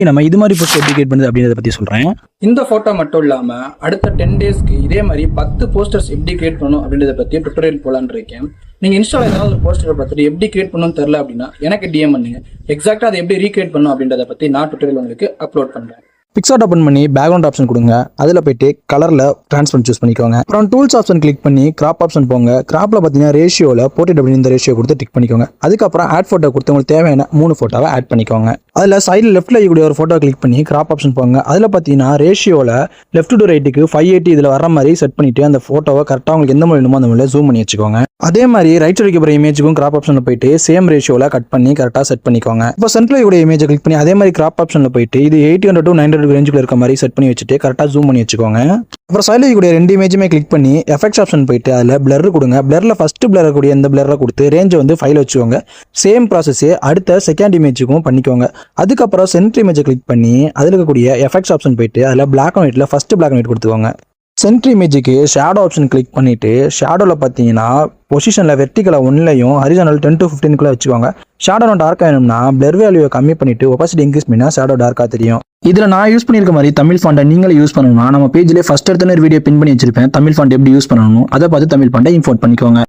நம்ம இது மாதிரி போஸ்ட் எப்படி கிரியேட் பண்ணுது அப்படின்றத பத்தி சொல்றேன். இந்த போட்டோ மட்டும் இல்லாம அடுத்த 10 டேஸ்க்கு இதே மாதிரி 10 போஸ்டர்ஸ் எப்படி கிரியேட் பண்ணணும் அப்படின்றத பத்தி டுட்டோரியல் போலான்னு இருக்கேன். நீங்க இன்ஸ்டால ஏதாவது ஒரு போஸ்டரை பார்த்துட்டு எப்படி கிரியேட் பண்ணணும்னு தெரியல அப்படின்னா எனக்கு டிஎம் பண்ணுங்க. எக்ஸாக்டா அதை எப்படி ரீக்ரியேட் பண்ணணும் அப்படின்றத பத்தி நான் டுட்டோரியல் உங்களுக்கு அப்லோட் பண்றேன். பிக்சார்ட் ஓப்பன் பண்ணி பேக்ரவுண்ட் ஆப்ஷன் கொடுங்க. அதில் போயிட்டு கலரில் ட்ரான்ஸ்பரன்ட் சூஸ் பண்ணிக்கோங்க. அப்புறம் டூல்ஸ் ஆப்ஷன் கிளிக் பண்ணி கிராப் ஆப்ஷன் போங்க. கிராப்பில் பார்த்தீங்கன்னா ரேஷியோவில் போர்ட்ரேட் அப்படின்னு இந்த ரேஷியோ கொடுத்து டிக் பண்ணிக்கோங்க. அதுக்கப்புறம் ஆட் ஃபோட்டோ கொடுத்து உங்களுக்கு தேவையான 3 ஃபோட்டோவை ஆட் பண்ணிக்கோங்க. அதில் சைடில் லெஃப்ட்டில் இருக்கக்கூடிய ஒரு ஃபோட்டோ கிளிக் பண்ணி கிராப் ஆப்ஷன் போங்க. அதில் பார்த்தீங்கன்னா ரேஷியோவில் லெஃப்ட் டு ரைட்டுக்கு 580 இதில் வர மாதிரி செட் பண்ணிவிட்டு அந்த ஃபோட்டோவை கரெக்டாக உங்களுக்கு எந்த மாதிரி வேணுமோ அந்த மாதிரி ஜூம் பண்ணி வச்சுக்கோங்க. அதே மாதிரி ரைட் சைடுக்கு போகிற இமேஜுக்கும் கிராப் ஆப்ஷனில் போயிட்டு சேம் ரேஷியோவில் கட் பண்ணி கரெக்டாக செட் பண்ணிக்கோங்க. இப்போ சென்ட்ரல் இருக்கக்கூடிய இமேஜை கிளிக் பண்ணி அதே மாதிரி கிராப் ஆப்ஷனில் போயிட்டு இது 800 to 900 ரேஞ்சுக்குள்ள இருக்க மாதிரி செட் பண்ணி வச்சுட்டு கரெக்டாக ஜூம் பண்ணி வச்சுக்கோங்க. அப்புறம் சைடில் இருக்கக்கூடிய 2 இமேஜுமே கிளிக் பண்ணி எஃபெக்ட்ஸ் ஆப்ஷன் போயிட்டு அதில் பிளர் கொடுங்க. பிளரில் ஃபர்ஸ்ட் பிளர் இருக்கக்கூடிய இந்த பிளரை கொடுத்து ரேஞ்சை வந்து 5 வச்சுக்கோங்க. சேம் ப்ராசஸே அடுத்த செகண்ட் இமேஜுக்கும் பண்ணிக்கோங்க. அதுக்கப்புறம் சென்டர் இமேஜை கிளிக் பண்ணி அதில் இருக்கக்கூடிய எஃபெக்ட்ஸ் ஆப்ஷன் போயிட்டு அதில் பிளாக் அண்ட் ஒயிட்டில் ஃபர்ஸ்ட் பிளாக் அண்ட் ஒயிட் கொடுத்துக்கோங்க. சென்டர் இமேஜுக்கு ஷேடோ ஆப்ஷன் கிளிக் பண்ணிவிட்டு ஷேடோவில் பார்த்தீங்கன்னா பொசிஷனில் வெர்டிகலை 1லையும் ஹரிசானல் 10 to 15 வச்சுக்கோங்க. ஷேடோ டார்க் ஆகணும்னா பிளர் வேல்யூவை கம்மி பண்ணிவிட்டு ஒபாசிட்டி இன்க்ரீஸ் பண்ணினா ஷேடோ டார்க்காக தெரியும். இதில் நான் யூஸ் பண்ணியிருக்க மாதிரி தமிழ் ஃபாண்டை நீங்களே யூஸ் பண்ணணும்னா நம்ம பேஜ்லேயே ஃபர்ஸ்ட் எடுத்த வீடியோ பின் பண்ணி வச்சிருப்பேன். தமிழ் ஃபாண்ட் எப்படி யூஸ் பண்ணணும் அதை பார்த்து தமிழ் ஃபாண்டை இம்போர்ட் பண்ணிக்கோங்க.